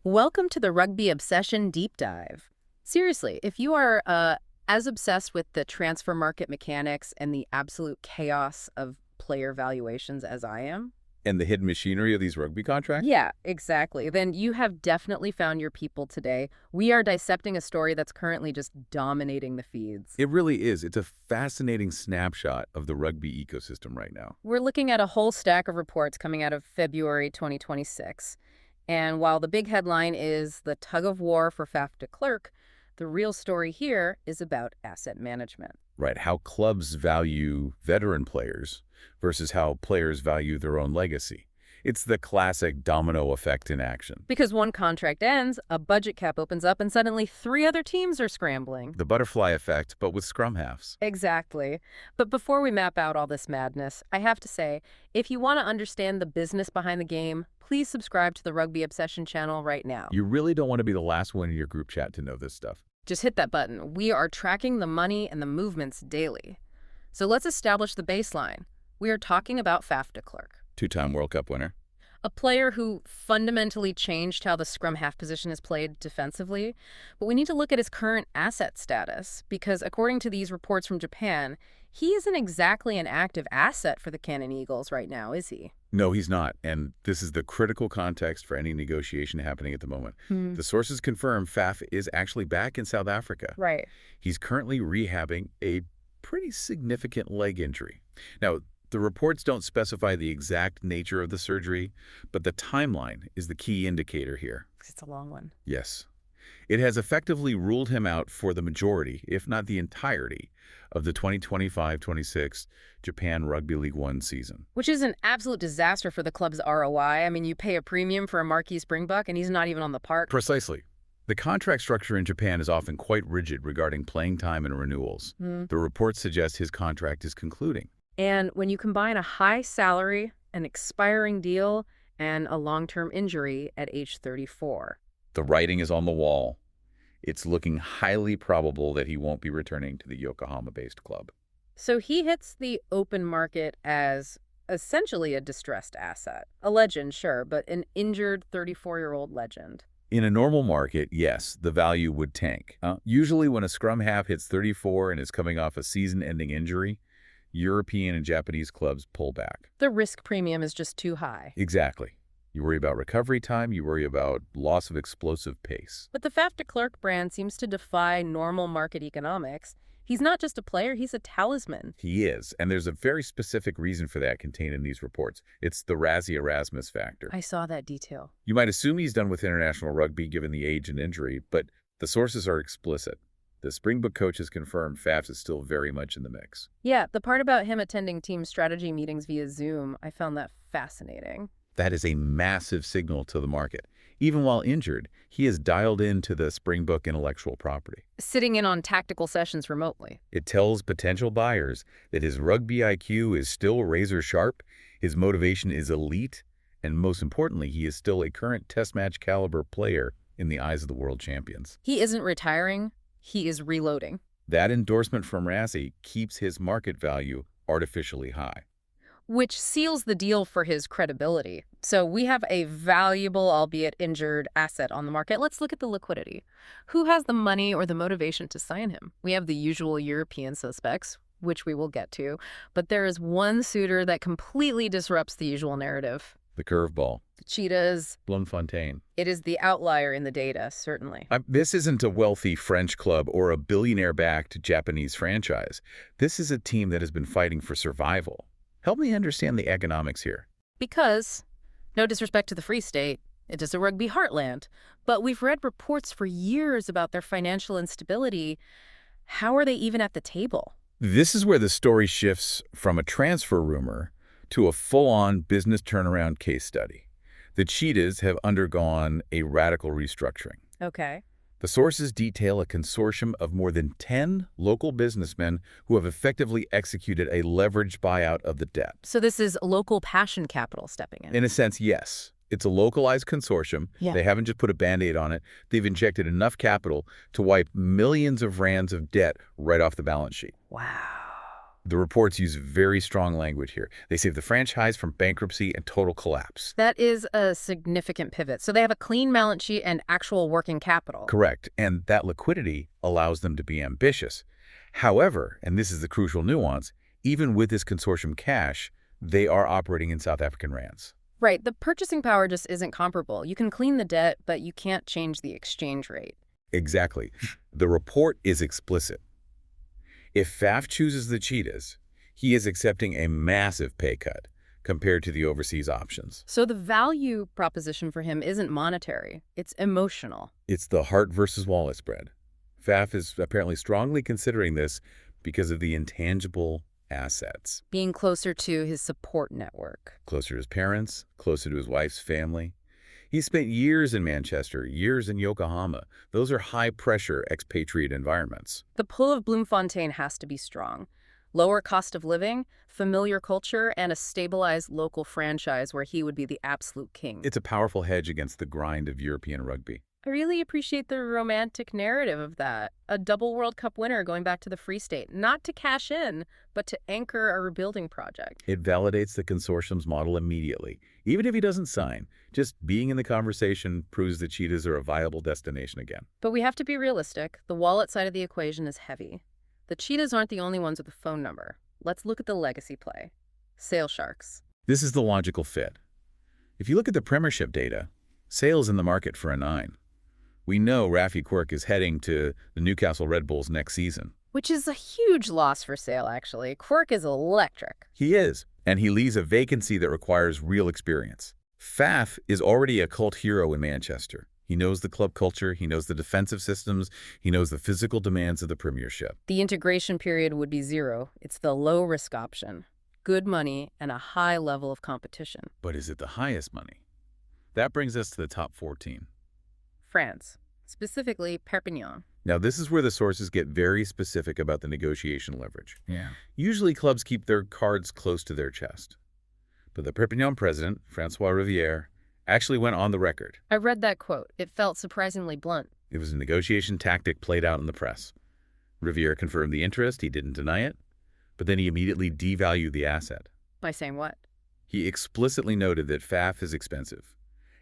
Welcome to the Rugby Obsession Deep Dive. Seriously, if you are as obsessed with the transfer market mechanics and the absolute chaos of player valuations as I am, And the hidden machinery of these rugby contracts? yeah, exactly, then you have definitely found your people today. We are dissecting a story that's currently just dominating the feeds. It really is. It's a fascinating snapshot of the rugby ecosystem right now. We're looking at a whole stack of reports coming out of February 2026. And while the big headline is the tug of war for Faf de Klerk, the real story here is about asset management. Right, how clubs value veteran players versus how players value their own legacy. It's the classic domino effect in action. Because one contract ends, a budget cap opens up, and suddenly three other teams are scrambling. The butterfly effect, but with scrum-halves. Exactly. But before we map out all this madness, I have to say, if you want to understand the business behind the game, please subscribe to the Rugby Obsession channel right now. You really don't want to be the last one in your group chat to know this stuff. Just hit that button. We are tracking the money and the movements daily. So let's establish the baseline. We are talking about Faf de Klerk, Two-time World Cup winner. a player who fundamentally changed how the scrum-half position is played defensively. But we need to look at his current asset status, because according to these reports from Japan, he isn't exactly an active asset for the Canon Eagles right now, is he? No, he's not. And this is the critical context for any negotiation happening at the moment. The sources confirm Faf is actually back in South Africa. Right. He's currently rehabbing a pretty significant leg injury. Now, the reports don't specify the exact nature of the surgery, but the timeline is the key indicator here. It's a long one. Yes. It has effectively ruled him out for the majority, if not the entirety, of the 2025-26 Japan Rugby League One season. Which is an absolute disaster for the club's ROI. I mean, you pay a premium for a marquee Springbok, and he's not even on the park. Precisely. The contract structure in Japan is often quite rigid regarding playing time and renewals. The reports suggest his contract is concluding. And when you combine a high salary, an expiring deal, and a long-term injury at age 34. The writing is on the wall. It's looking highly probable that he won't be returning to the Yokohama-based club. So he hits the open market as essentially a distressed asset. A legend, sure, but an injured 34-year-old legend. In a normal market, yes, the value would tank. Usually when a scrum half hits 34 and is coming off a season-ending injury, European and Japanese clubs pull back. The risk premium is just too high. Exactly. You worry about recovery time, you worry about loss of explosive pace. But the Faf de Klerk brand seems to defy normal market economics. He's not just a player, he's a talisman. He is, and there's a very specific reason for that contained in these reports. It's the Razzie Erasmus factor. I saw that detail. You might assume he's done with international rugby given the age and injury, but the sources are explicit. The Springbok coach has confirmed Faf is still very much in the mix. Yeah, the part about him attending team strategy meetings via Zoom, I found that fascinating. That is a massive signal to the market. Even while injured, he is dialed into the Springbok intellectual property. Sitting in on tactical sessions remotely. It tells potential buyers that his rugby IQ is still razor sharp, his motivation is elite, and most importantly, he is still a current test match caliber player in the eyes of the world champions. He isn't retiring, he is reloading. That endorsement from Razzie keeps his market value artificially high. Which seals the deal for his credibility. So we have a valuable, albeit injured, asset on the market. Let's look at the liquidity. Who has the money or the motivation to sign him? We have the usual European suspects, which we will get to, but there is one suitor that completely disrupts the usual narrative. The curveball. The Cheetahs. Bloemfontein. It is the outlier in the data, certainly. This isn't a wealthy French club or a billionaire-backed Japanese franchise. This is a team that has been fighting for survival. Help me understand the economics here. Because, no disrespect to the Free State, it is a rugby heartland, but we've read reports for years about their financial instability. How are they even at the table? This is where the story shifts from a transfer rumor to a full-on business turnaround case study. The Cheetahs have undergone a radical restructuring. Okay. The sources detail a consortium of more than 10 local businessmen who have effectively executed a leveraged buyout of the debt. So this is local passion capital stepping in. In a sense, yes. It's a localized consortium. Yeah. They haven't just put a Band-Aid on it. They've injected enough capital to wipe millions of rands of debt right off the balance sheet. Wow. The reports use very strong language here. They save the franchise from bankruptcy and total collapse. That is a significant pivot. So they have a clean balance sheet and actual working capital. Correct, and that liquidity allows them to be ambitious. However, and this is the crucial nuance, even with this consortium cash, they are operating in South African rands. Right. The purchasing power just isn't comparable. You can clean the debt, but you can't change the exchange rate. Exactly. The report is explicit. If Faf chooses the Cheetahs, he is accepting a massive pay cut compared to the overseas options. So the value proposition for him isn't monetary. It's emotional. It's the heart versus wallet spread. Faf is apparently strongly considering this because of the intangible assets. Being closer to his support network. Closer to his parents, closer to his wife's family. He spent years in Manchester, years in Yokohama. Those are high-pressure expatriate environments. The pull of Bloemfontein has to be strong. Lower cost of living, familiar culture, and a stabilized local franchise where he would be the absolute king. It's a powerful hedge against the grind of European rugby. I really appreciate the romantic narrative of that. A double World Cup winner going back to the Free State, not to cash in, but to anchor a rebuilding project. It validates the consortium's model immediately. Even if he doesn't sign, just being in the conversation proves the Cheetahs are a viable destination again. But we have to be realistic. The wallet side of the equation is heavy. The Cheetahs aren't the only ones with a phone number. Let's look at the legacy play. Sale Sharks. This is the logical fit. If you look at the Premiership data, Sale's in the market for a 9. We know Raffi Quirk is heading to the Newcastle Red Bulls next season. Which is a huge loss for Sale, actually. Quirk is electric. He is, and he leaves a vacancy that requires real experience. Faf is already a cult hero in Manchester. He knows the club culture, he knows the defensive systems, he knows the physical demands of the Premiership. The integration period would be 0. It's the low-risk option. Good money and a high level of competition. But is it the highest money? That brings us to the top 14. France, specifically Perpignan. Now, this is where the sources get very specific about the negotiation leverage. Yeah. Usually, clubs keep their cards close to their chest. But the Perpignan president, Francois Rivière, actually went on the record. I read that quote. It felt surprisingly blunt. It was a negotiation tactic played out in the press. Rivière confirmed the interest, he didn't deny it, but then he immediately devalued the asset. By saying what? He explicitly noted that Faf is expensive,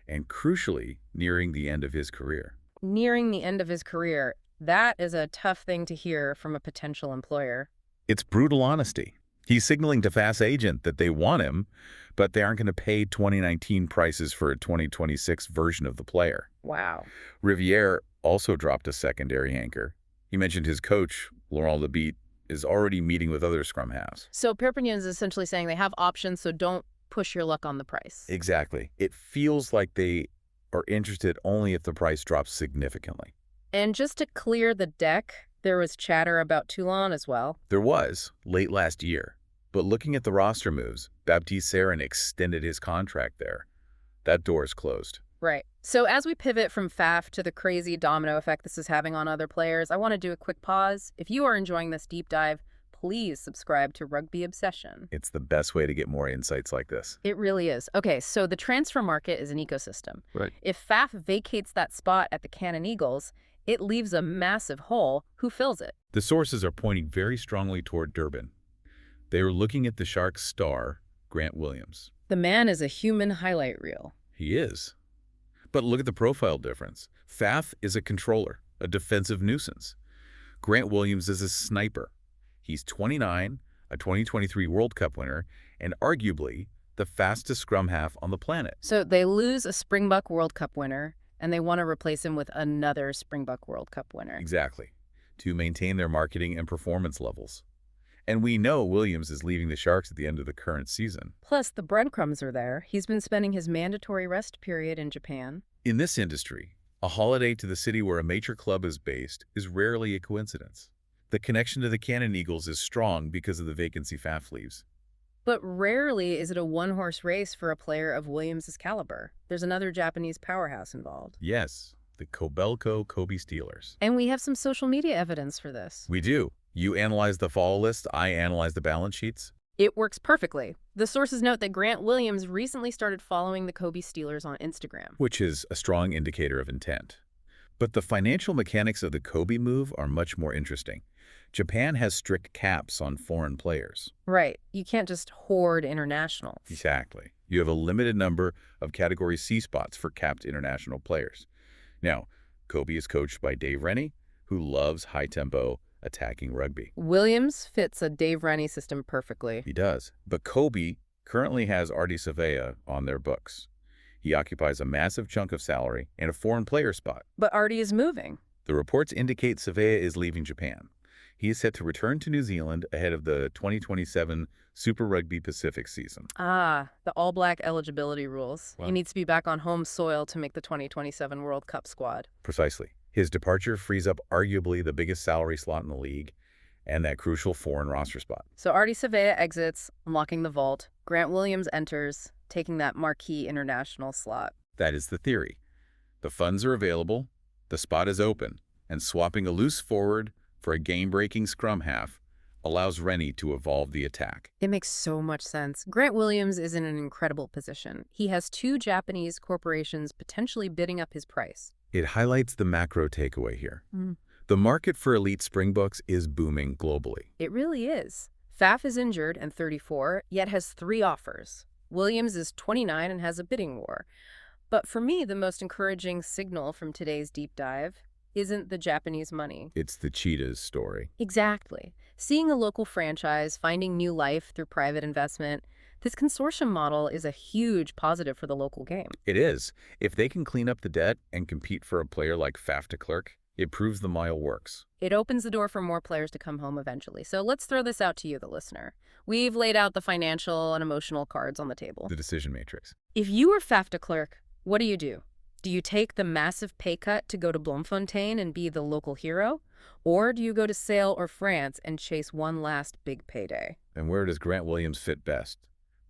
and crucially, nearing the end of his career. Nearing the end of his career. That is a tough thing to hear from a potential employer. It's brutal honesty. He's signaling to Faf's agent that they want him, but they aren't going to pay 2019 prices for a 2026 version of the player. Wow. Rivière also dropped a secondary anchor. He mentioned his coach, Laurent Lebitte, is already meeting with other Scrum-Halves. So Perpignan is essentially saying they have options, so don't push your luck on the price. Exactly. It feels like they are interested only if the price drops significantly. And just to clear the deck, there was chatter about Toulon as well. There was, late last year. But looking at the roster moves, Baptiste Serin extended his contract there. That door is closed. Right. So as we pivot from Faf to the crazy domino effect this is having on other players, I want to do a quick pause. If you are enjoying this deep dive, please subscribe to Rugby Obsession. It's the best way to get more insights like this. It really is. Okay, so the transfer market is an ecosystem. Right. If Faf vacates that spot at the Canon Eagles, it leaves a massive hole. Who fills it? The sources are pointing very strongly toward Durban. They are looking at the Sharks' star, Grant Williams. The man is a human highlight reel. He is. But look at the profile difference. Faf is a controller, a defensive nuisance. Grant Williams is a sniper. He's 29, a 2023 World Cup winner, and arguably the fastest scrum half on the planet. So they lose a Springbok World Cup winner, and they want to replace him with another Springbok World Cup winner. Exactly, to maintain their marketing and performance levels. And we know Williams is leaving the Sharks at the end of the current season. Plus, the breadcrumbs are there. He's been spending his mandatory rest period in Japan. In this industry, a holiday to the city where a major club is based is rarely a coincidence. The connection to the Canon Eagles is strong because of the vacancy Faf leaves. But rarely is it a one-horse race for a player of Williams' caliber. There's another Japanese powerhouse involved. Yes, the Kobelco Kobe Steelers. And we have some social media evidence for this. We do. You analyze the follow list, I analyze the balance sheets. It works perfectly. The sources note that Grant Williams recently started following the Kobe Steelers on Instagram. Which is a strong indicator of intent. But the financial mechanics of the Kobe move are much more interesting. Japan has strict caps on foreign players. Right. You can't just hoard internationals. Exactly. You have a limited number of Category C spots for capped international players. Now, Kobe is coached by Dave Rennie, who loves high-tempo attacking rugby. Williams fits a Dave Rennie system perfectly. He does. But Kobe currently has Artie Savea on their books. He occupies a massive chunk of salary and a foreign player spot. But Artie is moving. The reports indicate Savea is leaving Japan. He is set to return to New Zealand ahead of the 2027 Super Rugby Pacific season. Ah, the all-black eligibility rules. Wow. He needs to be back on home soil to make the 2027 World Cup squad. Precisely. His departure frees up arguably the biggest salary slot in the league and that crucial foreign roster spot. So Artie Savea exits, unlocking the vault. Grant Williams enters, taking that marquee international slot. That is the theory. The funds are available, the spot is open, and swapping a loose forward for a game-breaking scrum-half allows Rennie to evolve the attack. It makes so much sense. Grant Williams is in an incredible position. He has two Japanese corporations potentially bidding up his price. It highlights the macro takeaway here. The market for elite Springboks is booming globally. It really is. Faf is injured and 34, yet has 3 offers. Williams is 29 and has a bidding war. But for me, the most encouraging signal from today's deep dive isn't the Japanese money. It's the Cheetahs story. Exactly. Seeing a local franchise finding new life through private investment, this consortium model is a huge positive for the local game. It is. If they can clean up the debt and compete for a player like Faf de Klerk, it proves the model works. It opens the door for more players to come home eventually. So let's throw this out to you, the listener. We've laid out the financial and emotional cards on the table. The decision matrix. If you were Faf de Klerk, what do? Do you take the massive pay cut to go to Bloemfontein and be the local hero? Or do you go to Sale or France and chase one last big payday? And where does Grant Williams fit best?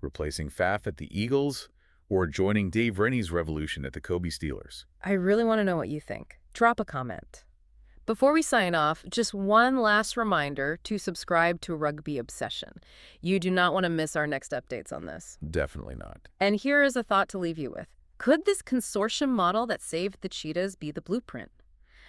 Replacing Faf at the Eagles or joining Dave Rennie's revolution at the Kobe Steelers? I really want to know what you think. Drop a comment. Before we sign off, just one last reminder to subscribe to Rugby Obsession. You do not want to miss our next updates on this. Definitely not. And here is a thought to leave you with. Could this consortium model that saved the Cheetahs be the blueprint?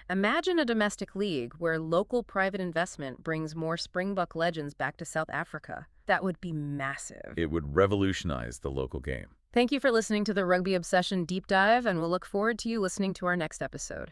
Imagine a domestic league where local private investment brings more Springbok legends back to South Africa. That would be massive. It would revolutionize the local game. Thank you for listening to the Rugby Obsession Deep Dive, and we'll look forward to you listening to our next episode.